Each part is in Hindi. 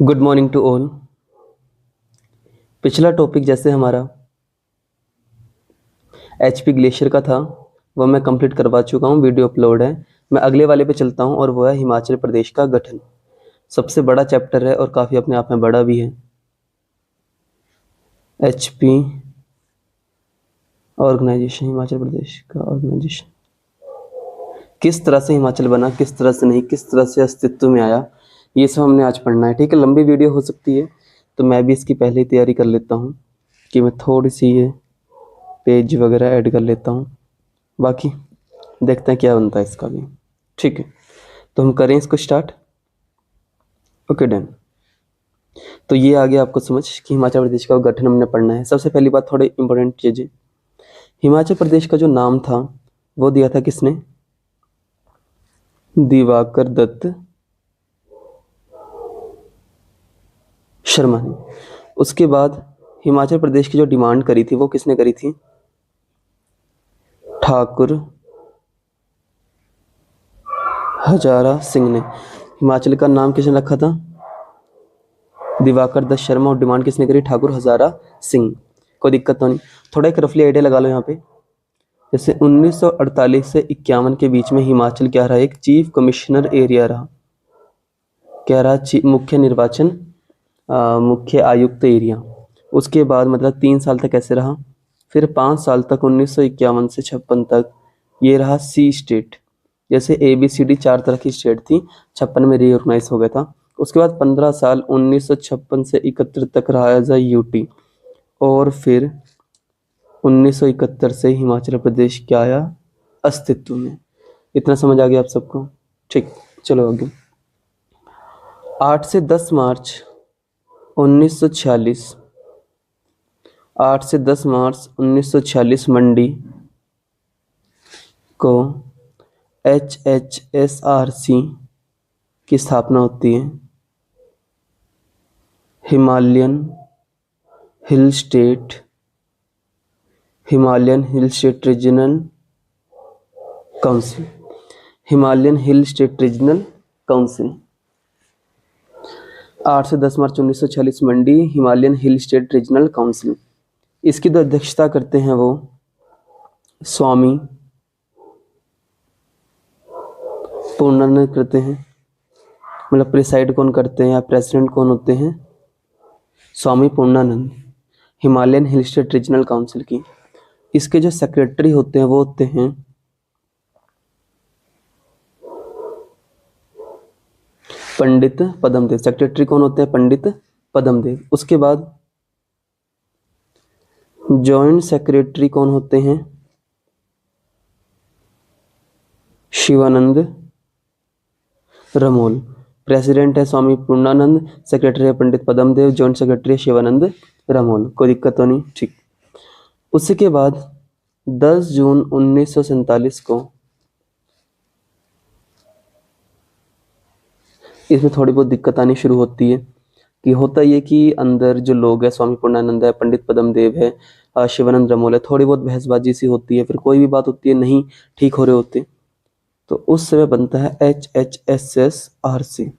Good morning to all. पिछला टॉपिक जैसे हमारा एचपी ग्लेशियर का था वो मैं कंप्लीट करवा चुका हूँ, वीडियो अपलोड है। मैं अगले वाले पे चलता हूँ और वो है हिमाचल प्रदेश का गठन। सबसे बड़ा चैप्टर है और काफ़ी अपने आप में बड़ा भी है। एचपी ऑर्गेनाइजेशन, हिमाचल प्रदेश का ऑर्गेनाइजेशन, किस तरह से हिमाचल बना, किस तरह से नहीं, किस तरह से अस्तित्व में आया, ये सब हमने आज पढ़ना है। ठीक है, लंबी वीडियो हो सकती है तो मैं भी इसकी पहले ही तैयारी कर लेता हूँ कि मैं थोड़ी सी ये पेज वगैरह ऐड कर लेता हूँ। बाकी देखते हैं क्या बनता है इसका भी। ठीक है, तो हम करें इसको स्टार्ट। Okay done. तो ये आ गया आपको समझ कि हिमाचल प्रदेश का गठन हमने पढ़ना है। सबसे पहली बात, थोड़े इंपॉर्टेंट चीज़ें। हिमाचल प्रदेश का जो नाम था वो दिया था किसने? दिवाकर दत्त शर्मा ने। उसके बाद हिमाचल प्रदेश की जो डिमांड करी थी वो किसने करी थी? ठाकुर हजारा सिंह ने। हिमाचल का नाम किसने रखा था? दिवाकर दत्त शर्मा। और डिमांड किसने करी? ठाकुर हजारा सिंह। कोई दिक्कत तो नहीं? थोड़ा एक रफली आइडिया लगा लो यहाँ पे। जैसे 1948 से 51 के बीच में हिमाचल क्या रहा? एक चीफ कमिश्नर एरिया रहा। क्या रहा? मुख्य निर्वाचन मुख्य आयुक्त एरिया। उसके बाद मतलब 3 साल तक ऐसे रहा। फिर 5 साल तक 1951 से 56 तक ये रहा सी स्टेट। जैसे ABCD 4 तरह की स्टेट थी, 56 में रीऑर्गेनाइज हो गया था। उसके बाद 15 साल 1956 से 71 तक रहा एज अ यूटी। और फिर 1971 से हिमाचल प्रदेश क्या आया? अस्तित्व में। इतना समझ आ गया आप सबको? ठीक, चलो आगे। 8 से 10 मार्च 1946, 8 से 10 मार्च 1946 मंडी को HHSRC की स्थापना होती है। Himalayan hill state regional council. Himalayan hill state regional council. 8 से 10 मार्च 1946 Mandi, Himalayan hill state regional council. इसकी जो अध्यक्षता करते हैं वो स्वामी पूर्णानंद करते हैं। मतलब प्रिसाइड कौन करते हैं या प्रेसिडेंट कौन होते हैं? Swami Purnananda, Himalayan hill state regional council की। इसके जो सेक्रेटरी होते हैं वो होते हैं पंडित पद्मदेव। सेक्रेटरी कौन होते हैं? पंडित पद्मदेव। उसके बाद जॉइंट सेक्रेटरी कौन होते हैं? शिवानंद रमोल। प्रेसिडेंट है स्वामी पूर्णानंद, सेक्रेटरी है पंडित पद्मदेव, जॉइंट सेक्रेटरी है शिवानंद रमोल। कोई दिक्कत तो नहीं? ठीक। उसके बाद 10 जून 1947 को, इसमें थोड़ी बहुत दिक्कत आनी शुरू होती है कि होता ये कि अंदर जो लोग हैं, स्वामी पूर्णानंद है, पंडित पद्मदेव है, शिवानंद रमोल है, थोड़ी बहुत बहसबाजी सी होती है। फिर कोई भी बात होती है, नहीं ठीक हो रहे होते, तो उस समय बनता है HHSSRC,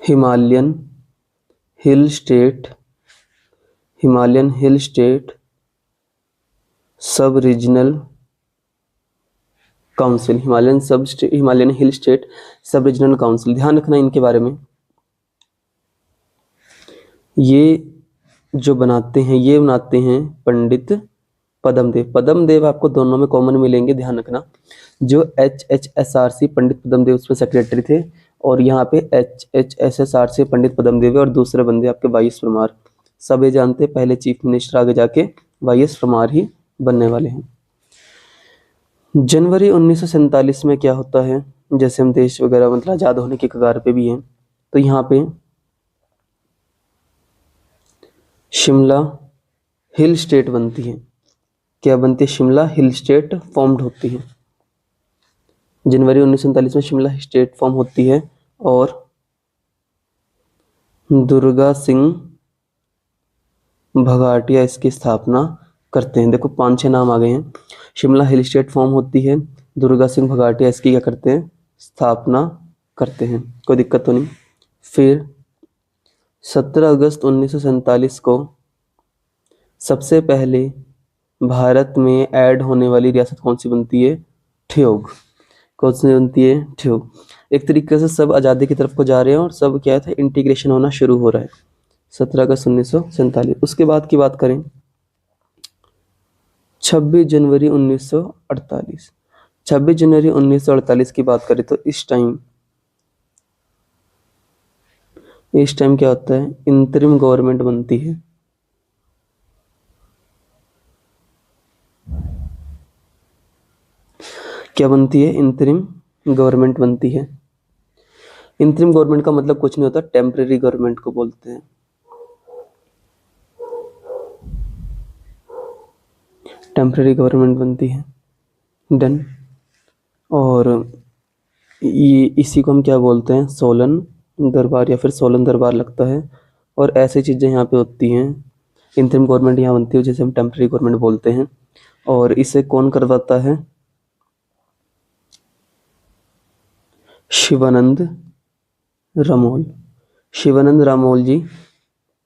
हिमालयन हिल स्टेट सब regional council. Himalayan hill state सब रीजनल काउंसिल। ध्यान रखना इनके बारे में। ये जो बनाते हैं पंडित पद्मदेव। पद्मदेव आपको दोनों में कॉमन मिलेंगे, ध्यान रखना। जो HHSRC पंडित पद्मदेव उसमें सेक्रेटरी थे, और यहाँ पे HHSSRC पंडित पद्मदेव है, और दूसरे बंदे आपके YS परमार। सब ये जानते हैं पहले चीफ मिनिस्टर आगे जाके YS परमार ही बनने वाले हैं। जनवरी 1947 में क्या होता है? जैसे हम देश वगैरह मतलब आज़ाद होने की कगार पे भी हैं, तो यहाँ पे शिमला हिल स्टेट बनती है। क्या बनती है? शिमला हिल स्टेट फॉर्म्ड होती है। जनवरी 1947 में शिमला स्टेट फॉर्म होती है, और दुर्गा सिंह भगाटिया इसकी स्थापना करते हैं। देखो 5-6 नाम आ गए हैं। शिमला हिल स्टेट फॉर्म होती है, दुर्गा सिंह भगाटिया इसकी क्या करते हैं? स्थापना करते हैं, कोई दिक्कत तो नहीं। फिर 17 अगस्त 1947 को सबसे पहले भारत में ऐड होने वाली रियासत कौन सी बनती है? ठियोग। कौन सी बनती है? ठियोग। एक तरीके से सब आज़ादी की तरफ को जा रहे हैं और सब क्या है, इंटीग्रेशन होना शुरू हो रहा है। 17 अगस्त 1947। उसके बाद की बात करें, 26 जनवरी 1948। 26 जनवरी 1948 की बात करें तो इस टाइम क्या होता है? इंतरिम गवर्नमेंट बनती है। क्या बनती है? इंतरिम गवर्नमेंट बनती है। इंतरिम गवर्नमेंट का मतलब कुछ नहीं होता, टेम्परेरी गवर्नमेंट को बोलते हैं। टेम्परेरी गवर्नमेंट बनती है। डन। और ये इसी को हम क्या बोलते हैं? सोलन दरबार या फिर सोलन दरबार लगता है। और ऐसी चीज़ें यहाँ पे होती हैं। इंतरिम गवर्नमेंट यहाँ बनती है जिसे हम टेम्परेरी गवर्नमेंट बोलते हैं। और इसे कौन करवाता है? शिवानंद रामोल। शिवानंद रामोल जी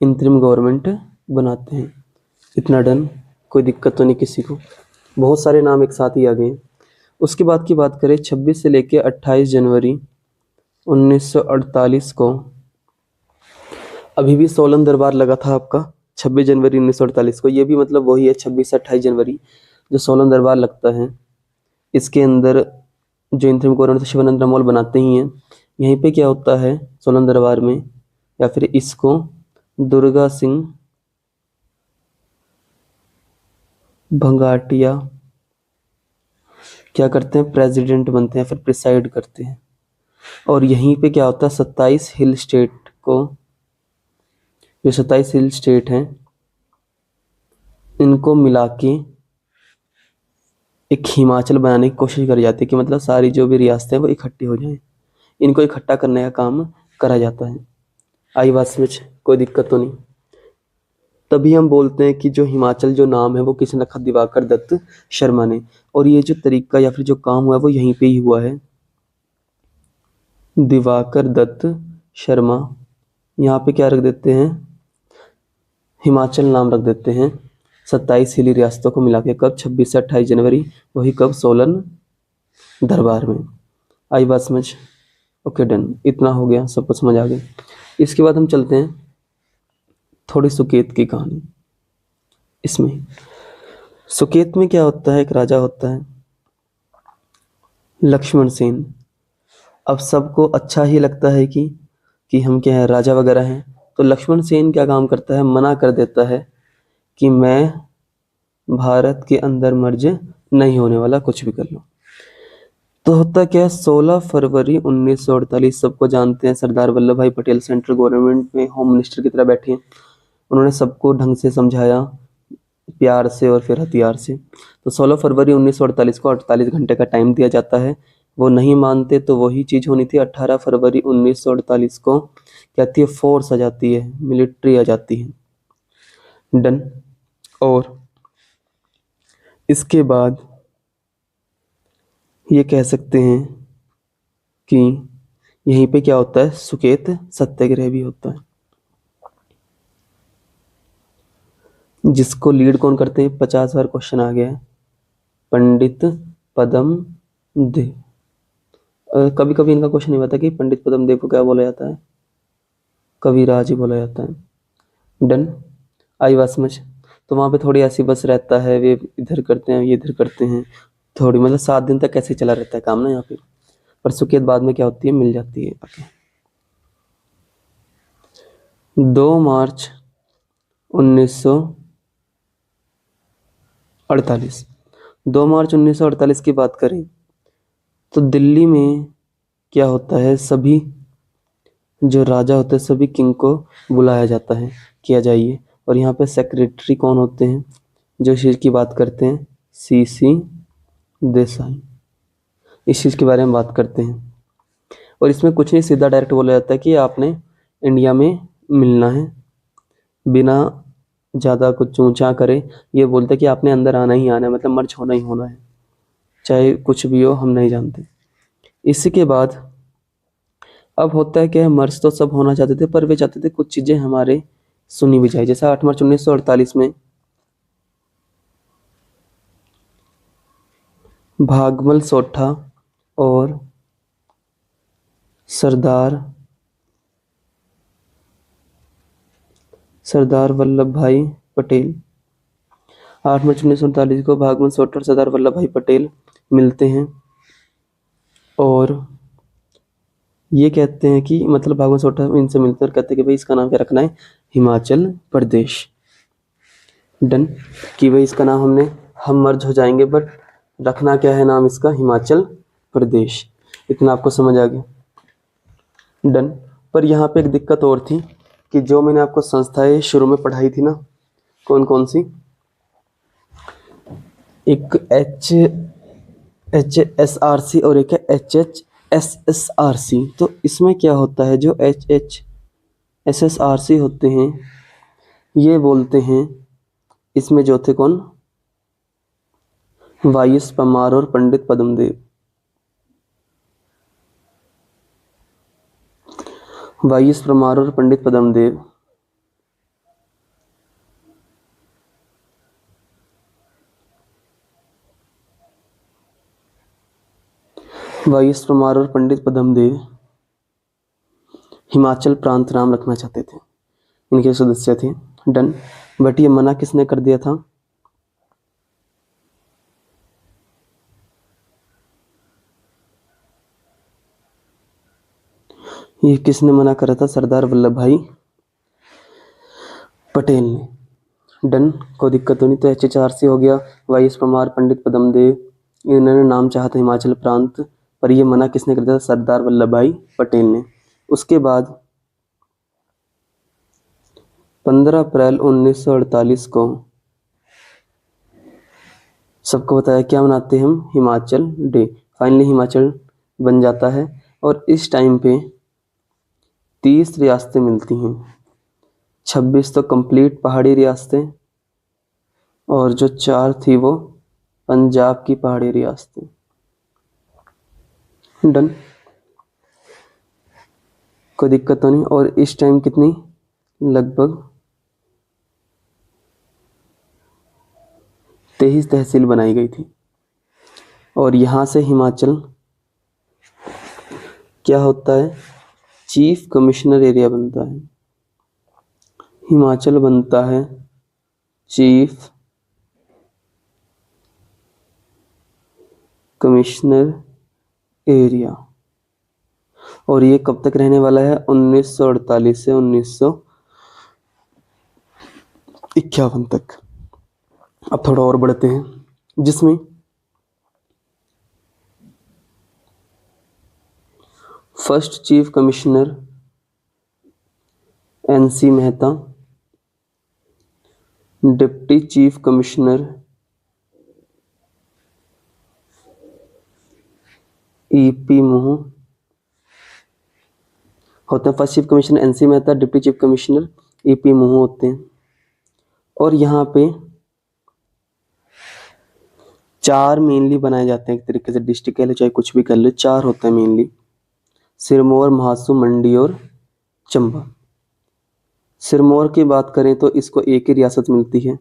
इंतरिम गवर्नमेंट बनाते हैं। इतना डन, कोई दिक्कत तो नहीं किसी को। बहुत सारे नाम एक साथ ही आ गए। उसके बाद की बात करें, 26 से लेके 28 जनवरी 1948 को अभी भी सोलन दरबार लगा था आपका। 26 जनवरी 1948 को, ये भी मतलब वही है 26 से 28 जनवरी जो सोलन दरबार लगता है। इसके अंदर जो इंतरिम गवर्नमेंट शिवानंद रामोल बनाते ही हैं। यहीं पे क्या होता है सोलन दरबार में, या फिर इसको दुर्गा सिंह भंगाटिया क्या करते हैं? प्रेसिडेंट बनते हैं, फिर प्रिसाइड करते हैं। और यहीं पे क्या होता है, 27 हिल स्टेट को, जो 27 हिल स्टेट हैं, इनको मिला के एक हिमाचल बनाने की कोशिश करी जाती है कि मतलब सारी जो भी रियासतें हैं वो इकट्ठी हो जाएं। इनको इकट्ठा करने का काम करा जाता है। आई बात समझ? कोई दिक्कत तो नहीं। तभी हम बोलते हैं कि जो हिमाचल जो नाम है वो किसने रखा? दिवाकर दत्त शर्मा ने। और ये जो तरीका या फिर जो काम हुआ है वो यहीं पे ही हुआ है। दिवाकर दत्त शर्मा, यहाँ पे क्या रख देते हैं? हिमाचल नाम रख देते हैं 27 हिली रियासतों को मिला के। कब? 26 से 28 जनवरी। वही कब? सोलन दरबार में। आई बात समझ? ओके डन, इतना हो गया, सबको समझ आ गया। इसके बाद हम चलते हैं थोड़ी सुकेत की कहानी। इसमें सुकेत में क्या होता है? एक राजा होता है लक्ष्मण सेन। अब सबको अच्छा ही लगता है कि हम क्या है, राजा वगैरह हैं। तो लक्ष्मण सेन क्या काम करता है? मना कर देता है कि मैं भारत के अंदर मर्ज नहीं होने वाला, कुछ भी कर लो। तो होता क्या है, 16 फरवरी 1948, सबको जानते हैं सरदार वल्लभ भाई पटेल सेंट्रल गवर्नमेंट में होम मिनिस्टर की तरह बैठे हैं। उन्होंने सबको ढंग से समझाया, प्यार से और फिर हथियार से। तो 16 फरवरी 1948 को 48 घंटे का टाइम दिया जाता है। वो नहीं मानते तो वही चीज़ होनी थी। 18 फरवरी 1948 को कहती है फोर्स आ जाती है, मिलिट्री आ जाती है। डन। और इसके बाद ये कह सकते हैं कि यहीं पे क्या होता है, सुकेत सत्याग्रह भी होता है, जिसको लीड कौन करते हैं? 50 बार क्वेश्चन आ गया है, पंडित पदम देव। कभी कभी इनका क्वेश्चन नहीं होता कि पंडित पदम देव को क्या बोला जाता है? कविराज ही बोला जाता है। डन। आई बात समझ? तो वहाँ पे थोड़ी ऐसी बस रहता है, वे इधर करते हैं, ये इधर करते हैं, थोड़ी मतलब 7 दिन तक ऐसे चला रहता है काम ना यहाँ पे। पर सुकेत बाद में क्या होती है? मिल जाती है। ओके। 2 मार्च 1948, 2 मार्च 1948 की बात करें तो दिल्ली में क्या होता है, सभी जो राजा होते हैं सभी किंग को बुलाया जाता है कि आ जाइए। और यहाँ पे सेक्रेटरी कौन होते हैं? जो इस चीज़ की बात करते हैं, सीसी देसाई। इस चीज़ के बारे में बात करते हैं। और इसमें कुछ नहीं, सीधा डायरेक्ट बोला जाता है कि आपने इंडिया में मिलना है, बिना ज़्यादा कुछ ऊंचा करे। ये बोलते हैं कि आपने अंदर आना ही आना है, मतलब मर्ज होना ही होना है, चाहे कुछ भी हो, हम नहीं जानते। इसी के बाद अब होता है क्या है, मर्ज तो सब होना चाहते थे पर वे चाहते थे कुछ चीजें हमारे सुनी भी जाए। जैसा 8 मार्च 1948 में भागमल सोठा और सरदार वल्लभ भाई पटेल, 8 मार्च 1948 को भागमल सोठा और सरदार वल्लभ भाई पटेल मिलते हैं और ये कहते हैं कि मतलब भागवत सोठा इनसे मिलकर कहते हैं कि भाई इसका नाम क्या रखना है, हिमाचल प्रदेश। डन, कि भाई इसका नाम हम मर्ज हो जाएंगे बट रखना क्या है नाम इसका, हिमाचल प्रदेश। इतना आपको समझ आ गया। डन। पर यहाँ पे एक दिक्कत और थी कि जो मैंने आपको संस्थाएं शुरू में पढ़ाई थी ना, कौन कौन सी, एक HHSRC और एक है HHSSRC। तो इसमें क्या होता है, जो HHSSRC होते हैं ये बोलते हैं, इसमें जो थे कौन, वाईएस परमार और पंडित पद्मदेव। वाईएस परमार और पंडित पद्मदेव वाईएस परमार और पंडित पद्मदेव हिमाचल प्रांत नाम रखना चाहते थे, इनके सदस्य थे। डन। बट ये मना किसने कर दिया था, ये किसने मना करा था, सरदार वल्लभ भाई पटेल ने। डन, कोई दिक्कत तो नहीं। तो HHRC हो गया, वाईएस परमार पंडित पद्मदेव, इन्होंने नाम चाहा था हिमाचल प्रांत, पर ये मना किसने कर दिया था, सरदार वल्लभ भाई पटेल ने। उसके बाद 15 अप्रैल 1948 को सबको बताया क्या मनाते हैं हम, हिमाचल डे। फाइनली हिमाचल बन जाता है और इस टाइम पे 30 रियासतें मिलती हैं, 26 तो कंप्लीट पहाड़ी रियासतें और जो 4 थी वो पंजाब की पहाड़ी रियासतें। डन, कोई दिक्कत तो नहीं। और इस टाइम कितनी, लगभग 23 तहसील बनाई गई थी। और यहाँ से हिमाचल क्या होता है, चीफ कमिश्नर एरिया बनता है। हिमाचल बनता है चीफ कमिश्नर एरिया। और ये कब तक रहने वाला है, 1948 से 1951 तक। अब थोड़ा और बढ़ते हैं, जिसमें first chief commissioner NC Mehta, deputy chief commissioner EP मोह होते हैं। First chief commissioner NC Mehta, deputy chief commissioner EP मोह होते हैं। और यहाँ पे 4 मेनली बनाए जाते हैं, एक तरीके से डिस्ट्रिक्ट कह लो चाहे कुछ भी कर लो, 4 होते हैं मेनली, सिरमौर, महासू, मंडी और चंबा। सिरमौर की बात करें तो इसको एक ही रियासत मिलती है।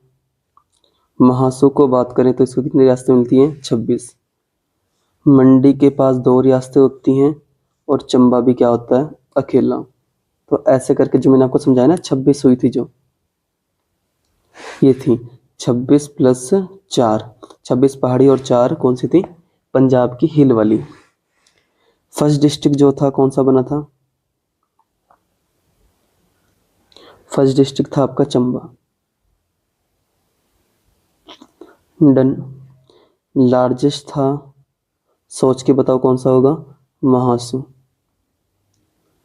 महासू को बात करें तो इसको कितनी रियासतें मिलती हैं, 26। मंडी के पास 2 रियासतें होती हैं और चंबा भी क्या होता है, अकेला। तो ऐसे करके जो मैंने आपको समझाया ना, 26 हुई थी जो, ये थी 26 प्लस 4, 26 पहाड़ी और 4 कौन सी थी, पंजाब की हिल वाली। फर्स्ट डिस्ट्रिक्ट जो था कौन सा बना था, फर्स्ट डिस्ट्रिक्ट था आपका चंबा। डन। लार्जेस्ट था, सोच के बताओ कौन सा होगा, महासू,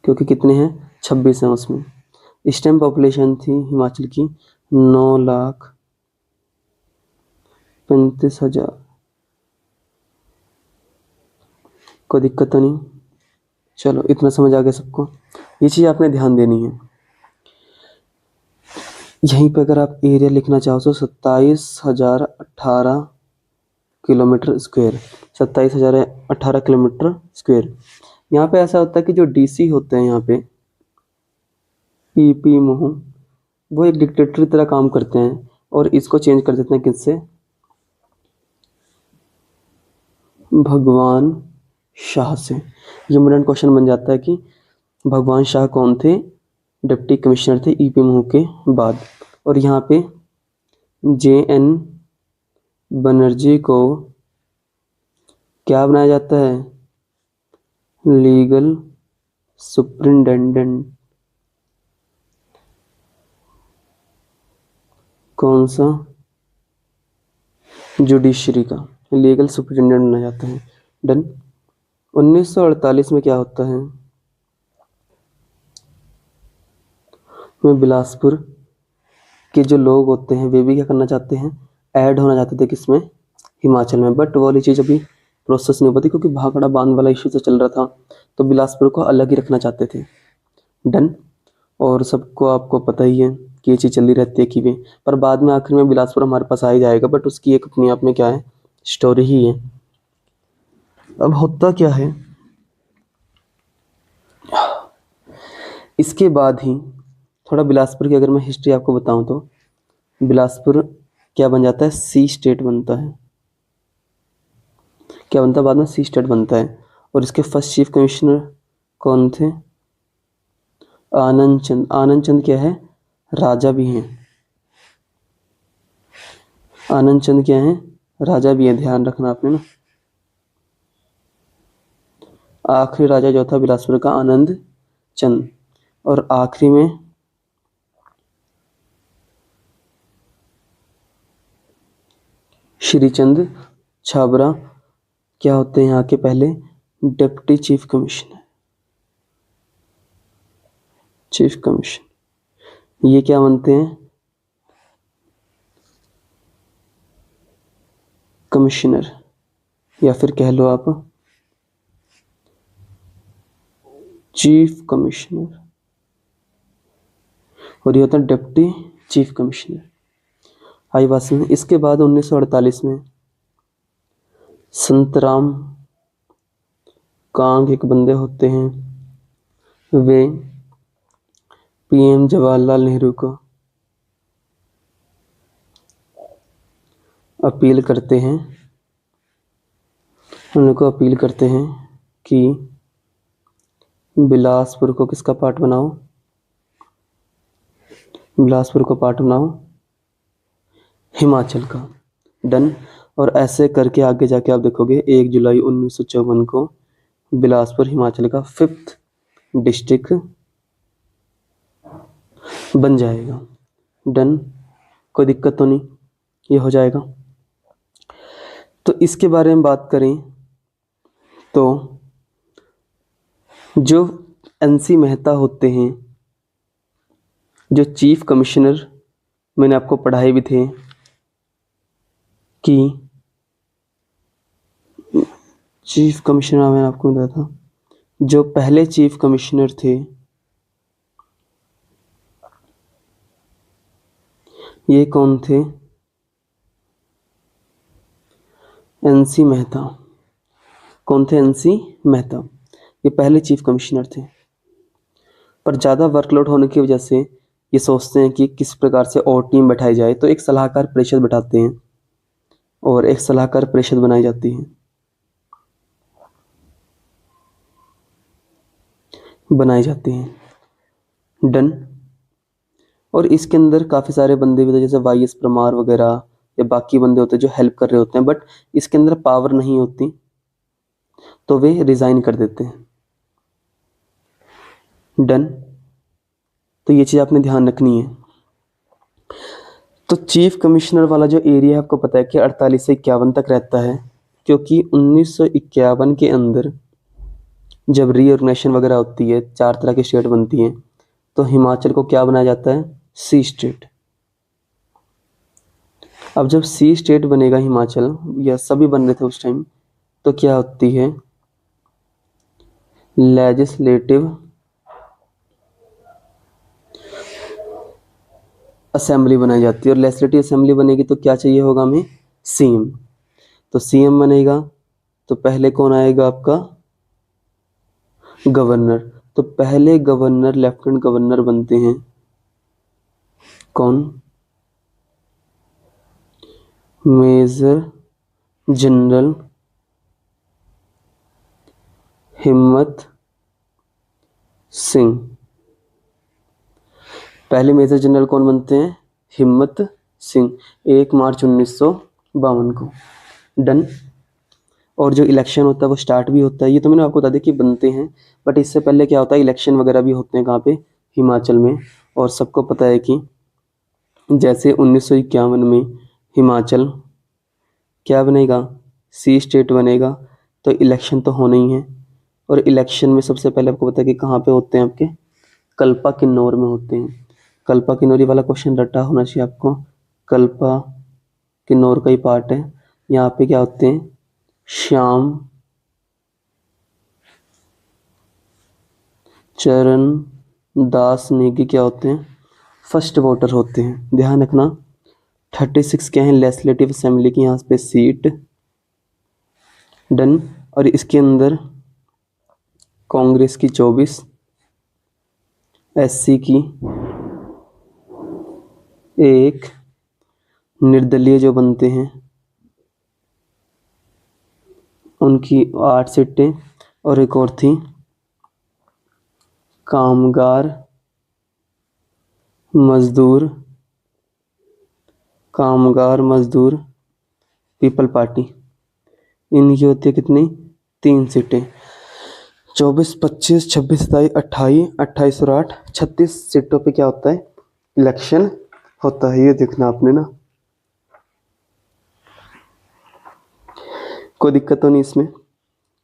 क्योंकि कितने हैं, 26 हैं उसमें। इस टाइम पॉपुलेशन थी हिमाचल की 9,35,000। कोई दिक्कत तो नहीं, चलो इतना समझ आ गया सबको। ये चीज़ आपने ध्यान देनी है। यहीं पे अगर आप एरिया लिखना चाहो तो 27,018 किलोमीटर स्क्वायर, 27,018 किलोमीटर स्क्वायर। यहाँ पे ऐसा होता है कि जो डीसी होते हैं यहाँ पे पीपी मोह, वो एक डिक्टेटर की तरह काम करते हैं और इसको चेंज कर देते हैं किससे, भगवान शाह से। ये मॉडर्न क्वेश्चन बन जाता है कि भगवान शाह कौन थे, डिप्टी कमिश्नर थे ईपी मोह के बाद। और यहाँ पे JN बनर्जी को क्या बनाया जाता है, लीगल सुप्रिंटेंडेंट। कौन सा, जुडिशरी का लीगल सुप्रिंटेंडेंट बनाया जाता है। डन। 1948 में क्या होता है, में बिलासपुर के जो लोग होते हैं वे भी क्या करना चाहते हैं, ऐड होना चाहते थे किसमें, हिमाचल में। बट वो वाली चीज़ अभी प्रोसेस नहीं होती क्योंकि भाखड़ा बांध वाला इश्यू तो चल रहा था, तो बिलासपुर को अलग ही रखना चाहते थे। डन। और सबको आपको पता ही है कि ये चीज़ चली रहती है कि वे, पर बाद में आखिर में बिलासपुर हमारे पास आ ही जाएगा, बट उसकी एक अपने आप में क्या है, स्टोरी ही है। अब होता क्या है, इसके बाद ही थोड़ा बिलासपुर की अगर मैं हिस्ट्री आपको बताऊं तो बिलासपुर क्या बन जाता है, सी स्टेट बनता है। क्या बनता है बाद में, सी स्टेट बनता है। और इसके फर्स्ट चीफ कमिश्नर कौन थे, आनंद चंद। आनंद चंद क्या है, राजा भी हैं। आनंद चंद क्या है, राजा भी है, ध्यान रखना आपने ना। आखिरी राजा जो था बिलासपुर का, आनंद चंद। और आखिरी में श्रीचंद छाबरा क्या होते हैं यहाँ के पहले, deputy chief commissioner. Chief commissioner ये क्या बनते हैं, कमिश्नर, या फिर कह लो आप चीफ कमिश्नर। और ये होता है डिप्टी चीफ कमिश्नर। आई बात में। इसके बाद 1948 में संतराम कांग एक बंदे होते हैं, वे PM जवाहरलाल नेहरू को अपील करते हैं, उनको अपील करते हैं कि बिलासपुर को किसका पार्ट बनाओ, बिलासपुर को पार्ट बनाओ हिमाचल का। डन। और ऐसे करके आगे जाके आप देखोगे 1 जुलाई 1954 को बिलासपुर हिमाचल का 5th डिस्ट्रिक्ट बन जाएगा। डन। कोई दिक्कत तो नहीं, ये हो जाएगा। तो इसके बारे में बात करें तो जो NC मेहता होते हैं, जो चीफ कमिश्नर, मैंने आपको पढ़ाए भी थे कि चीफ कमिश्नर, मैंने आपको बताया था जो पहले चीफ कमिश्नर थे ये कौन थे, NC मेहता। कौन थे, NC मेहता। ये पहले चीफ कमिश्नर थे, पर ज़्यादा वर्कलोड होने की वजह से ये सोचते हैं कि किस प्रकार से और टीम बैठाई जाए, तो एक सलाहकार परिषद बैठाते हैं और एक सलाहकार परिषद बनाई जाती है, बनाई जाती है। डन। और इसके अंदर काफ़ी सारे बंदे भी थे, जैसे YS परमार वगैरह या बाकी बंदे होते हैं जो हेल्प कर रहे होते हैं, बट इसके अंदर पावर नहीं होती तो वे रिज़ाइन कर देते हैं। डन। तो ये चीज़ आपने ध्यान रखनी है। तो चीफ कमिश्नर वाला जो एरिया आपको पता है कि 48 से 51 तक रहता है, क्योंकि 1951 के अंदर जब रीऑर्गेनाइजेशन वगैरह होती है, 4 तरह की स्टेट बनती हैं, तो हिमाचल को क्या बनाया जाता है, सी स्टेट। अब जब सी स्टेट बनेगा हिमाचल, या सभी बन रहे थे उस टाइम, तो क्या होती है, लेजिस्लेटिव असेंबली बनाई जाती है। और लेजिस्लेटिव असेंबली बनेगी तो क्या चाहिए होगा हमें, CM। तो CM बनेगा तो पहले कौन आएगा आपका, गवर्नर, तो पहले गवर्नर लेफ्टिनेंट गवर्नर बनते हैं कौन? मेजर जनरल हिम्मत सिंह। पहले मेजर जनरल कौन बनते हैं? हिम्मत सिंह, 1 मार्च 1952 को। डन। और जो इलेक्शन होता है वो स्टार्ट भी होता है, ये तो मैंने आपको बता दिया कि बनते हैं, बट इससे पहले क्या होता है, इलेक्शन वगैरह भी होते हैं कहाँ पे? हिमाचल में। और सबको पता है कि जैसे 1951 में हिमाचल क्या बनेगा? सी स्टेट बनेगा, तो इलेक्शन तो होना ही है। और इलेक्शन में सबसे पहले आपको पता है कि कहाँ पे होते हैं? आपके कल्पा किन्नौर में होते हैं। कल्पा किन्नौर वाला क्वेश्चन रटा होना चाहिए आपको। कल्पा किन्नौर का ही पार्ट है। यहाँ पे क्या होते हैं? श्याम चरण दास नेगी क्या होते हैं? फर्स्ट वोटर होते हैं। ध्यान रखना 36 क्या है लेजिस्लेटिव असेंबली की यहाँ पे सीट। डन। और इसके अंदर कांग्रेस की 24, एससी की 1, निर्दलीय जो बनते हैं उनकी 8 सीटें, और एक और थी कामगार मजदूर पीपल पार्टी, इनकी होती है कितनी? 3 सीटें। 24, 25, 26, 27, 28, 28 और 8, 36 सीटों पे क्या होता है? इलेक्शन होता है। ये देखना आपने ना, कोई दिक्कत तो नहीं इसमें,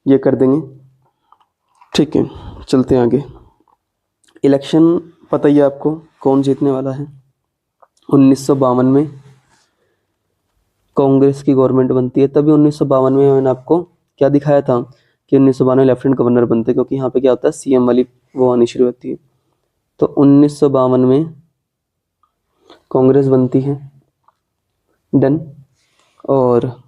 ये कर देंगे। ठीक है, चलते हैं आगे। इलेक्शन पता ही है आपको कौन जीतने वाला है? 1952 में कांग्रेस की गवर्नमेंट बनती है। तभी 1952 में मैंने आपको क्या दिखाया था कि 1952 में लेफ्टिनेंट गवर्नर बनते हैं, क्योंकि यहाँ पे क्या होता है? सीएम वाली वो आनी शुरू होती है। तो 1952 में कांग्रेस बनती है। डन। और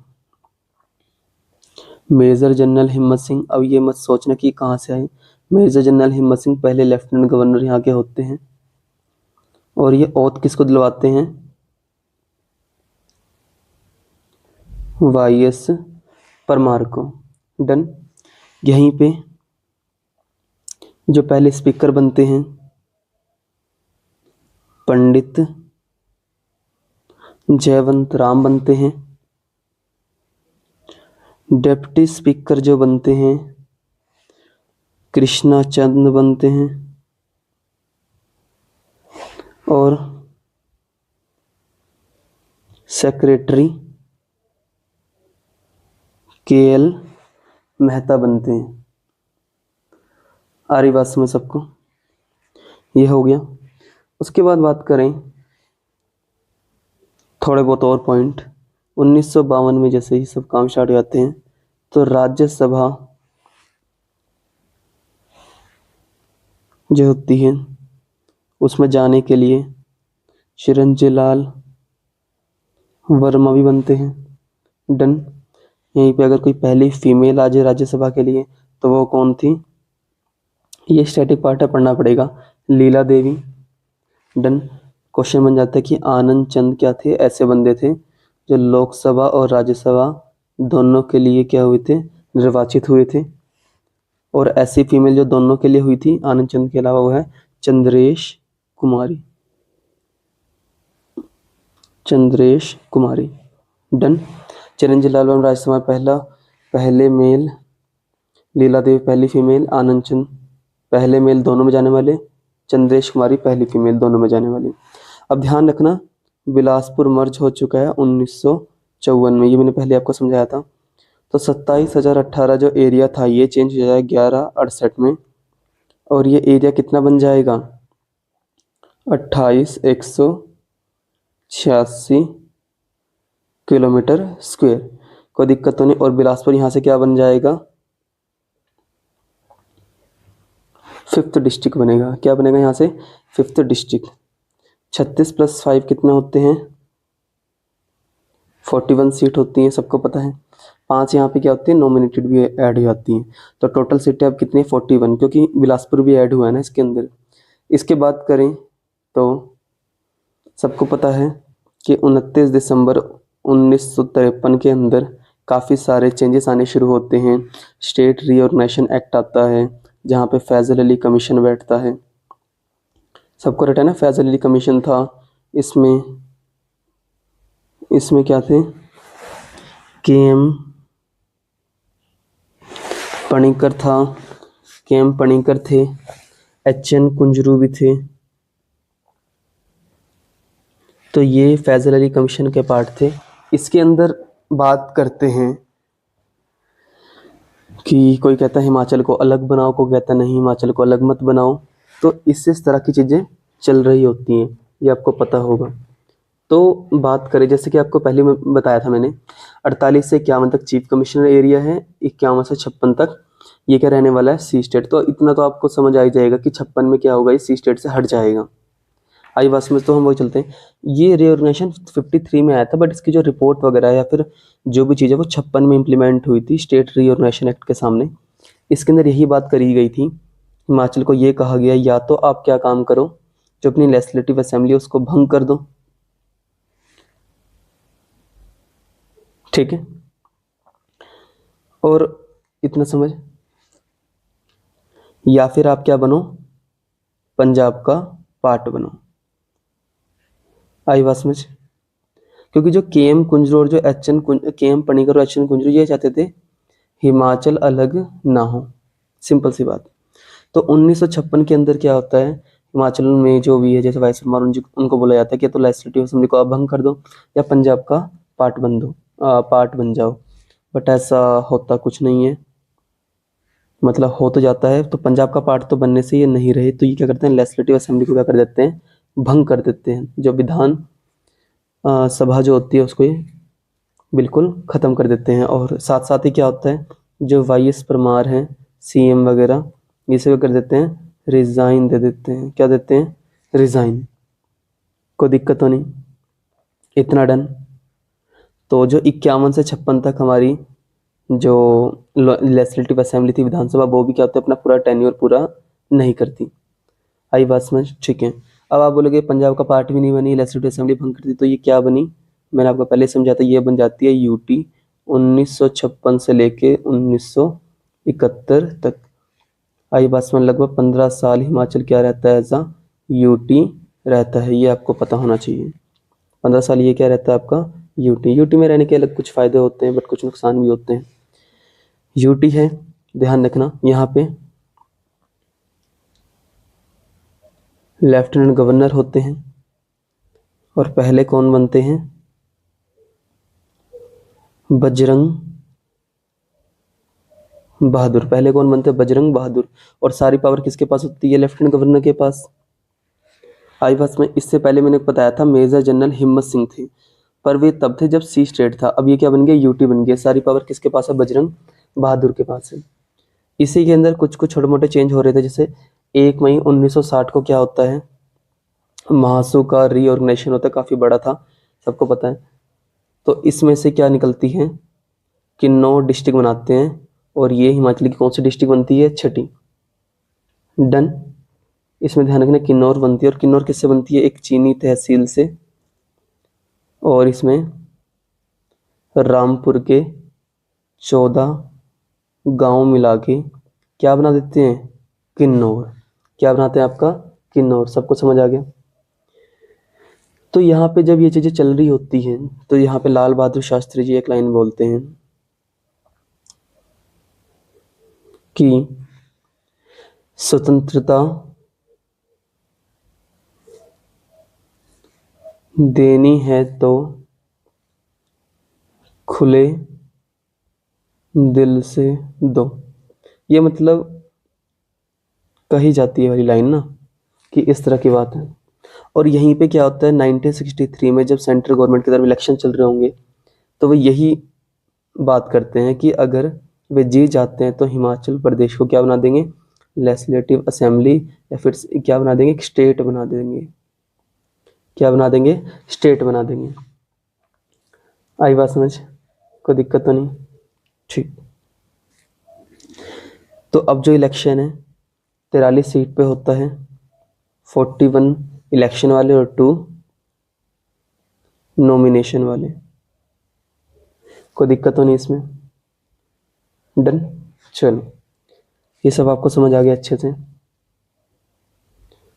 मेजर जनरल हिम्मत सिंह, अब ये मत सोचना कि कहाँ से आए। मेजर जनरल हिम्मत सिंह पहले लेफ्टिनेंट गवर्नर यहाँ के होते हैं। और ये ओथ किसको दिलवाते हैं? वाईएस परमार को। डन। यहीं पे जो पहले स्पीकर बनते हैं पंडित जयवंत राम बनते हैं। डिप्टी स्पीकर जो बनते हैं कृष्णा चंद बनते हैं। और सेक्रेटरी केएल मेहता बनते हैं। आ रही बात समझ सबको? ये हो गया। उसके बाद बात करें थोड़े बहुत और पॉइंट। 1952 में जैसे ही सब काम स्टार्ट हो जाते हैं, तो राज्यसभा जो होती है उसमें जाने के लिए चिरंजीव लाल वर्मा भी बनते हैं। डन। यहीं पे अगर कोई पहली फीमेल आ जाए राज्यसभा के लिए तो वो कौन थी? ये स्टैटिक पार्ट है, पढ़ना पड़ेगा। लीला देवी। डन। क्वेश्चन बन जाता है कि आनंद चंद क्या थे? ऐसे बंदे थे जो लोकसभा और राज्यसभा दोनों के लिए क्या हुए थे? निर्वाचित हुए थे। और ऐसी फीमेल जो दोनों के लिए हुई थी आनंद चंद के अलावा, वो है चंद्रेश कुमारी। डन। चिरंजीव लाल वर्मा राज्यसभा पहले मेल, लीला देवी पहली फीमेल, आनंद चंद पहले मेल दोनों में जाने वाले, चंद्रेश कुमारी पहली फीमेल दोनों में जाने वाली। अब ध्यान रखना बिलासपुर मर्ज हो चुका है 1954 में, ये मैंने पहले आपको समझाया था। तो 27,018 जो एरिया था ये चेंज हो जाएगा 1168 में। और ये एरिया कितना बन जाएगा? 28,186 किलोमीटर स्क्वायर। कोई दिक्कत तो नहीं। और बिलासपुर यहाँ से क्या बन जाएगा? 5th डिस्ट्रिक्ट बनेगा। क्या बनेगा यहाँ से? 5th district. 36 + 5 कितने होते हैं? 41 सीट होती हैं, सबको पता है। 5 यहाँ पे क्या होती है, नॉमिनेटेड भी ऐड हो जाती हैं। तो टोटल सीटें अब कितनी, 41, क्योंकि बिलासपुर भी ऐड हुआ है ना इसके अंदर। इसके बात करें तो सबको पता है कि 29 दिसंबर 1953 के अंदर काफ़ी सारे चेंजेस आने शुरू होते हैं। स्टेट रीऑर्गेनाइजेशन एक्ट आता है, जहाँ पे फैज़ल अली कमीशन बैठता है। सबको रटा है ना, फैज़ल अली कमीशन था। इसमें इसमें क्या थे, के.एम. पणिकर था, के.एम. पणिकर थे, एच.एन. कुंजरू भी थे। तो ये फैज़ल अली कमीशन के पार्ट थे। इसके अंदर बात करते हैं कि कोई कहता है हिमाचल को अलग बनाओ, कोई कहता नहीं हिमाचल को अलग मत बनाओ। तो इस तरह की चीज़ें चल रही होती हैं, ये आपको पता होगा। तो बात करें, जैसे कि आपको पहले में बताया था मैंने, 48 से 51 तक चीफ कमिश्नर एरिया है, 51 से 56 तक ये क्या रहने वाला है, सी स्टेट। तो इतना तो आपको समझ आ ही जाएगा कि 56 में क्या होगा, ये सी स्टेट से हट जाएगा। आई बात समझ, तो हम वही चलते हैं। ये रीऑर्गेनाइजेशन 53 में आया था, बट इसकी जो रिपोर्ट वगैरह या फिर जो भी चीज़ है वो 56 में इम्प्लीमेंट हुई थी स्टेट रीऑर्गेनाइजेशन एक्ट के सामने। इसके अंदर यही बात करी गई थी, हिमाचल को ये कहा गया या तो आप क्या काम करो, जो अपनी लेजिस्लेटिव असेंबली है उसको भंग कर दो, ठीक है, और इतना समझ, या फिर आप क्या बनो, पंजाब का पार्ट बनो। आई बात समझ, क्योंकि जो के.एम. कुंजरू और जो के.एम. पणिकर और एच.एन. कुंजरू ये चाहते थे हिमाचल अलग ना हो, सिंपल सी बात। तो 1956 के अंदर क्या होता है, हिमाचल में जो भी है, जैसे वाइस परमार उनको बोला जाता है कि तो लेजिस्लेटिव असेंबली को आप भंग कर दो या पंजाब का पार्ट बन दो, पार्ट बन जाओ। बट ऐसा होता कुछ नहीं है, मतलब हो तो जाता है। तो पंजाब का पार्ट तो बनने से ये नहीं रहे, तो ये क्या करते हैं, लेजिस्लेटिव असेंबली को क्या कर देते हैं, भंग कर देते हैं। जो विधान सभा जो होती है उसको ये बिल्कुल ख़त्म कर देते हैं। और साथ साथ ही क्या होता है, जो वाई.एस. परमार हैं, सी.एम. वगैरह, ये सब कर देते हैं, रिज़ाइन दे देते हैं। क्या देते हैं, रिज़ाइन। कोई दिक्कत तो नहीं, इतना डन। तो जो 51 से 56 तक हमारी जो लेजिस्लेटिव असेंबली थी, विधानसभा, वो भी क्या होता है, अपना पूरा टेन्योर पूरा नहीं करती। आई बात समझ, ठीक है। अब आप बोलोगे पंजाब का पार्ट भी नहीं बनी, लेजिस्लेटिव असेंबली भंग करती, तो ये क्या बनी, मैंने आपको पहले समझाया था, ये बन जाती है यूटी 1956 से लेके 1971 तक। आई बात समझ, लगभग 15 साल हिमाचल क्या रहता है, एज यूटी रहता है, ये आपको पता होना चाहिए। 15 साल ये क्या रहता है आपका, यूटी में रहने के अलग कुछ फ़ायदे होते हैं, बट कुछ नुकसान भी होते हैं। यूटी है, ध्यान रखना, यहाँ पे लेफ्टिनेंट गवर्नर होते हैं। और पहले कौन बनते हैं, बजरंग बहादुर। पहले कौन बनते हैं, बजरंग बहादुर। और सारी पावर किसके पास होती है, लेफ्टिनेंट गवर्नर के पास। आई बस में इससे पहले मैंने बताया था मेजर जनरल हिम्मत सिंह थे, पर वे तब थे जब सी स्टेट था। अब ये क्या बन गया, यूटी बन गया। सारी पावर किसके पास है, बजरंग बहादुर के पास है। इसी के अंदर कुछ कुछ छोटे मोटे चेंज हो रहे थे, जैसे 1 मई 1960 को क्या होता है, महासू का रीऑर्गेनाइजेशन होता है, काफ़ी बड़ा था, सबको पता है। तो इसमें से क्या निकलती है, किन्नौर डिस्ट्रिक्ट बनाते हैं, और ये हिमाचल की कौन सी डिस्ट्रिक्ट बनती है, छठी। डन। इसमें ध्यान रखना किन्नौर बनती है, और किन्नौर किससे बनती है, एक चीनी तहसील से। और इसमें रामपुर के 14 गांव मिला के क्या बना देते हैं, किन्नौर। क्या बनाते हैं आपका, किन्नौर। सबको समझ आ गया। तो यहाँ पे जब ये चीज़ें चल रही होती हैं, तो यहाँ पे लाल बहादुर शास्त्री जी एक लाइन बोलते हैं कि स्वतंत्रता देनी है तो खुले दिल से दो। ये मतलब कही जाती है वाली लाइन ना, कि इस तरह की बात है। और यहीं पे क्या होता है, 1963 में जब सेंट्रल गवर्नमेंट की तरफ इलेक्शन चल रहे होंगे, तो वो यही बात करते हैं कि अगर वे जीत जाते हैं तो हिमाचल प्रदेश को क्या बना देंगे, लेजिस्लेटिव असेंबली, या फिर क्या बना देंगे, एक स्टेट बना देंगे। क्या बना देंगे, स्टेट बना देंगे। आई बात समझ, कोई दिक्कत तो नहीं। ठीक। तो अब जो इलेक्शन है 43 सीट पे होता है, 41 इलेक्शन वाले और 2 नॉमिनेशन वाले। कोई दिक्कत तो नहीं इसमें? डन। चलो, ये सब आपको समझ आ गया अच्छे से।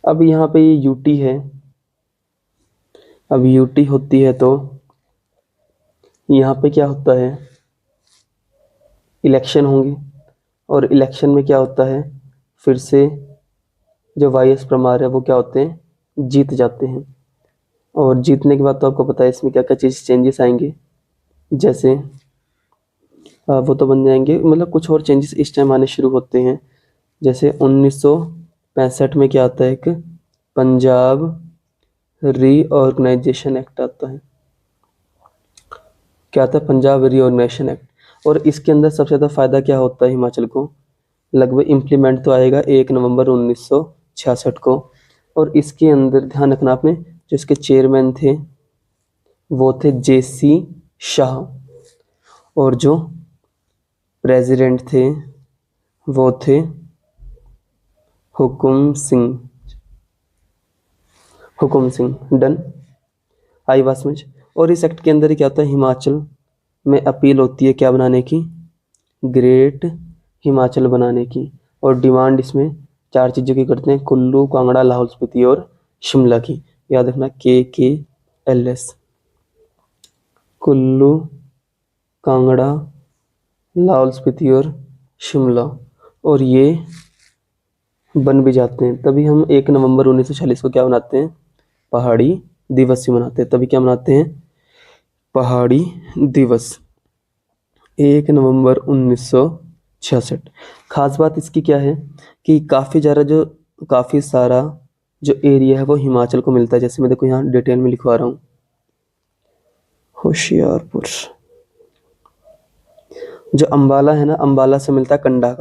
अब यहाँ पे ये यूटी है, अब यूटी होती है तो यहाँ पे क्या होता है, इलेक्शन होंगे, और इलेक्शन में क्या होता है, फिर से जो वाईएस परमार है वो क्या होते हैं, जीत जाते हैं। और जीतने के बाद तो आपको पता है इसमें क्या क्या चीज़ चेंजेस आएंगे, जैसे वो तो बन जाएंगे, मतलब कुछ और चेंजेस इस टाइम आने शुरू होते हैं। जैसे 1965 में क्या आता है, एक पंजाब रीऑर्गेनाइजेशन एक्ट आता है। क्या आता है, पंजाब रीऑर्गेनाइजेशन एक्ट। और इसके अंदर सबसे ज़्यादा फायदा क्या होता है हिमाचल को, लगभग इम्प्लीमेंट तो आएगा 1 नवंबर 1966 को। और इसके अंदर ध्यान रखना आपने, जो इसके चेयरमैन थे वो थे जेसी शाह, और जो प्रेसिडेंट थे वो थे हुकुम सिंह। डन, आई बात समझ। और इस एक्ट के अंदर क्या होता है, हिमाचल में अपील होती है क्या बनाने की, ग्रेट हिमाचल बनाने की। और डिमांड इसमें 4 चीज़ों की करते हैं, कुल्लू, कांगड़ा, लाहौल स्पीति और शिमला की। याद रखना, KKLS, कुल्लू, कांगड़ा, लाहौल स्पीति और शिमला। और ये बन भी जाते हैं, तभी हम 1 नवंबर 1946 को क्या मनाते हैं, पहाड़ी दिवस ही मनाते हैं। तभी क्या मनाते हैं, पहाड़ी दिवस, 1 नवंबर 1966। खास बात इसकी क्या है कि काफ़ी सारा जो एरिया है वो हिमाचल को मिलता है। जैसे मैं देखो यहाँ डिटेल में लिखवा रहा हूँ, होशियारपुर, जो अंबाला है ना, अंबाला से मिलता है कंडा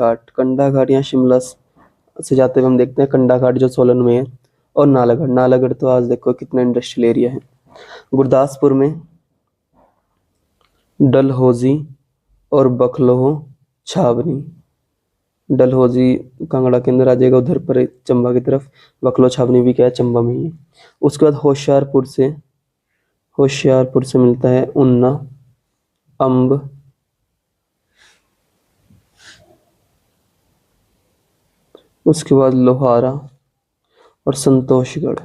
घाट यहाँ शिमला से जाते हुए हम देखते हैं, कंडा घाट जो सोलन में है। और नालागढ़ तो आज देखो कितना इंडस्ट्रियल एरिया है। गुरदासपुर में डलहौजी और बखलोह छावनी, डलहौजी कांगड़ा के अंदर आ जाएगा, उधर पर चंबा की तरफ। बखलो छावनी भी क्या है, चंबा में ही है। उसके बाद होशियारपुर से मिलता है ऊना, अम्ब, उसके बाद लोहारा और संतोषगढ़।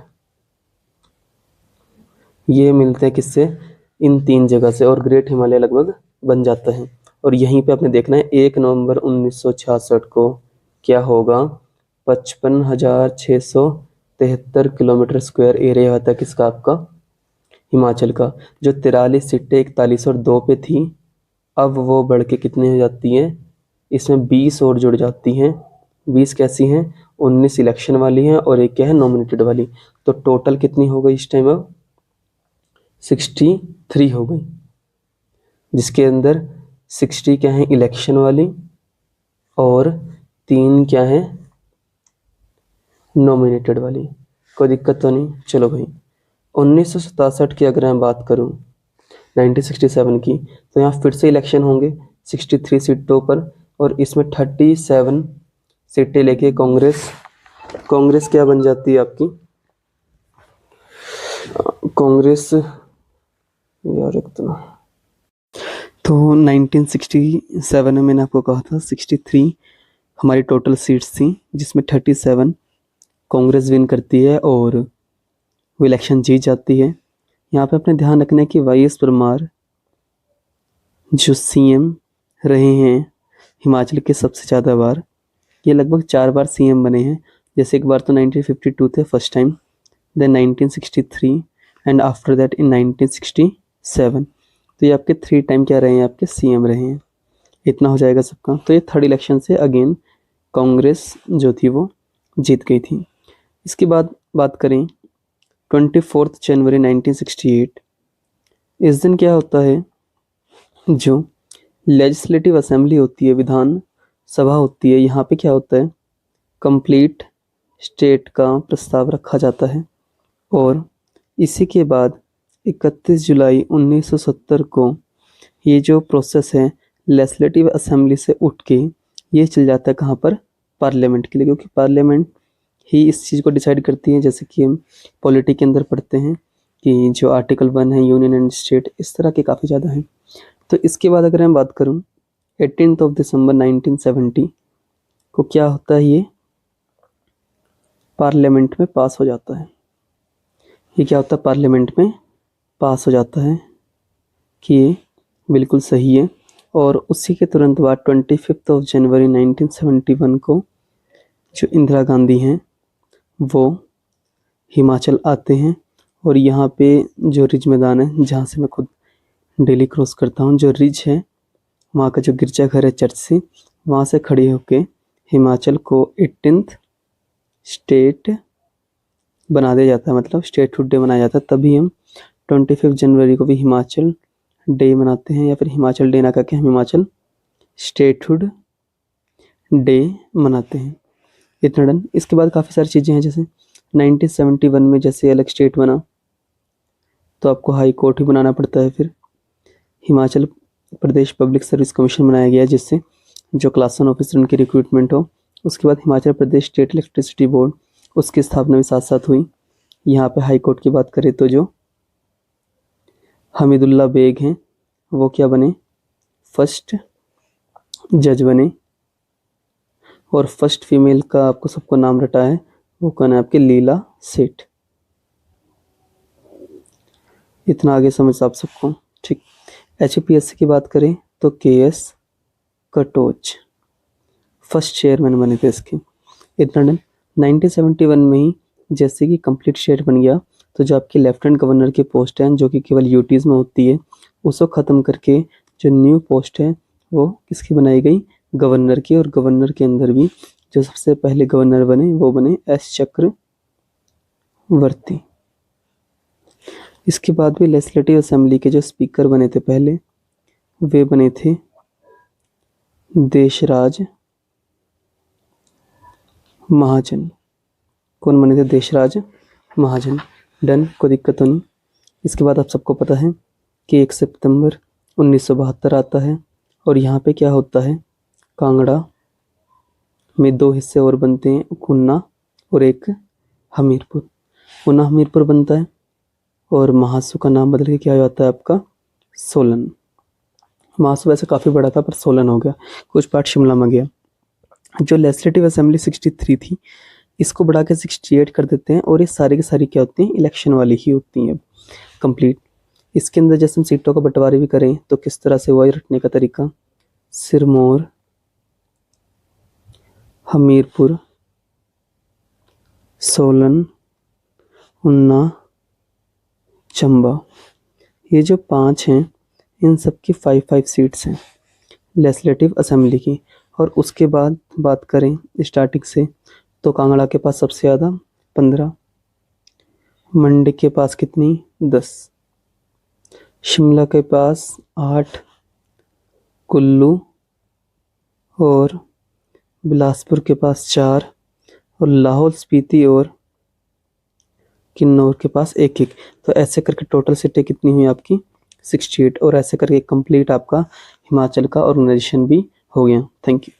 ये मिलते हैं किससे, इन 3 जगह से, और ग्रेट हिमालय लगभग बन जाता है। और यहीं पे आपने देखना है 1 नवंबर 1966 को क्या होगा, 55,673 किलोमीटर स्क्वायर एरिया होता है किसका, आपका हिमाचल का। जो 43 सीटें 41 और 2 पे थी, अब वो बढ़ के कितने हो जाती हैं, इसमें 20 और जुड़ जाती हैं। 20 कैसी हैं, 19 इलेक्शन वाली हैं और एक क्या है, नॉमिनेटेड वाली। तो टोटल कितनी हो गई इस टाइम, अब 63 हो गई, जिसके अंदर 60 क्या है इलेक्शन वाली और 3 क्या है नॉमिनेटेड वाली। कोई दिक्कत तो नहीं। चलो भाई, 1967 की अगर मैं बात करूं, 1967 की, तो यहाँ फिर से इलेक्शन होंगे 63 सीटों पर, और इसमें 37 सीटें लेके कांग्रेस क्या बन जाती है आपकी, कांग्रेस यार इतना। तो 1967 में मैंने आपको कहा था 63 हमारी टोटल सीट्स थी, जिसमें 37 कांग्रेस विन करती है और वो इलेक्शन जीत जाती है। यहाँ पे अपने ध्यान रखना है कि वाईएस परमार जो सीएम रहे हैं हिमाचल के सबसे ज़्यादा बार, ये लगभग 4 बार सीएम बने हैं। जैसे एक बार तो 1952 थे first time, then 1963 and after that in 1967। तो ये आपके 3 टाइम क्या रहे हैं, आपके सीएम रहे हैं। इतना हो जाएगा सबका। तो ये थर्ड इलेक्शन से अगेन कांग्रेस जो थी वो जीत गई थी। इसके बाद बात करें 24 जनवरी 1968, इस दिन क्या होता है, जो लेजिस्लेटिव असेंबली होती है, विधान सभा होती है, यहाँ पे क्या होता है, कंप्लीट स्टेट का प्रस्ताव रखा जाता है। और इसी के बाद 31 जुलाई 1970 को ये जो प्रोसेस है लेजिस्लेटिव असेंबली से उठ के ये चल जाता है कहाँ पर, पार्लियामेंट के लिए, क्योंकि पार्लियामेंट ही इस चीज़ को डिसाइड करती है। जैसे कि हम पॉलिटी के अंदर पढ़ते हैं कि जो आर्टिकल 1 है यूनियन एंड स्टेट, इस तरह के काफ़ी ज़्यादा हैं। तो इसके बाद अगर मैं बात करूँ 18 दिसंबर 1970 को क्या होता है, ये पार्लियामेंट में पास हो जाता है। ये क्या होता है, पार्लियामेंट में पास हो जाता है कि ये बिल्कुल सही है। और उसी के तुरंत बाद 25 जनवरी 1971 को जो इंदिरा गांधी हैं वो हिमाचल आते हैं। और यहाँ पे जो रिज मैदान है जहाँ से मैं खुद डेली क्रॉस करता हूँ, जो रिज है वहाँ का जो गिरजाघर है चर्च से, वहाँ से खड़े होके हिमाचल को 18th स्टेट बना दिया जाता है, मतलब स्टेटहुड डे मनाया जाता है। तभी हम 25 जनवरी को भी हिमाचल डे मनाते हैं, या फिर हिमाचल डे ना करके हम हिमाचल स्टेटहुड डे मनाते हैं। इतना डन। इसके बाद काफ़ी सारी चीज़ें हैं, जैसे 1971 में जैसे अलग स्टेट बना तो आपको हाई कोर्ट ही बनाना पड़ता है। फिर Himachal Pradesh public service commission बनाया गया, जिससे जो क्लास 1 ऑफिसर उनकी रिक्रूटमेंट हो। उसके बाद Himachal Pradesh state electricity board, उसकी स्थापना भी साथ साथ हुई। यहाँ पे हाई कोर्ट की बात करें तो जो हमीदुल्ला बेग हैं वो क्या बने, फर्स्ट जज बने। और फर्स्ट फीमेल का आपको सबको नाम रटा है, वो कौन है, आपके लीला सेठ। इतना आगे समझ आप सबको, ठीक। HPSC की बात करें तो KS कटोच फर्स्ट चेयरमैन बने थे इसके। इतना डन। 1971 में ही जैसे कि कंप्लीट स्टेट बन गया, तो जो आपकी लेफ्टिनेंट गवर्नर की पोस्ट है जो कि केवल यूटीज़ में होती है, उसको ख़त्म करके जो न्यू पोस्ट है वो किसकी बनाई गई, गवर्नर की। और गवर्नर के अंदर भी जो सबसे पहले गवर्नर बने वो बने S चक्रवर्ती। इसके बाद भी लेजिस्लेटिव असेंबली के जो स्पीकर बने थे पहले, वे बने थे देशराज महाजन। कौन बने थे, देशराज महाजन। डन, कोई दिक्कत तो नहीं। इसके बाद आप सबको पता है कि 1 सितंबर 1972 आता है, और यहाँ पे क्या होता है, कांगड़ा में 2 हिस्से और बनते हैं, एक ऊना और एक हमीरपुर। ऊना हमीरपुर बनता है, और महासू का नाम बदल के क्या हो जाता है आपका, सोलन। महासू वैसे काफ़ी बड़ा था पर सोलन हो गया, कुछ पार्ट शिमला में गया। जो लेजिस्लेटिव असेंबली 63 थी, इसको बढ़ा के 68 कर देते हैं, और ये सारी की सारी क्या होती हैं, इलेक्शन वाली ही होती हैं कंप्लीट। इसके अंदर जैसे हम सीटों का बंटवारे भी करें तो किस तरह से हुआ ये रटने का तरीका, सिरमौर, हमीरपुर, सोलन, ऊना, चंबा। ये जो 5 हैं, इन सब की 5-5 सीट्स हैं लेजिस्लेटिव असेंबली की। और उसके बाद बात करें स्टार्टिंग से, तो कांगड़ा के पास सबसे ज़्यादा 15, मंडी के पास कितनी 10, शिमला के पास 8, कुल्लू और बिलासपुर के पास 4, और लाहौल स्पीति और किन्नौर के पास 1-1। तो ऐसे करके टोटल सीटें कितनी हुई आपकी 68, और ऐसे करके कंप्लीट आपका हिमाचल का ऑर्गेनाइजेशन भी हो गया। Thank you.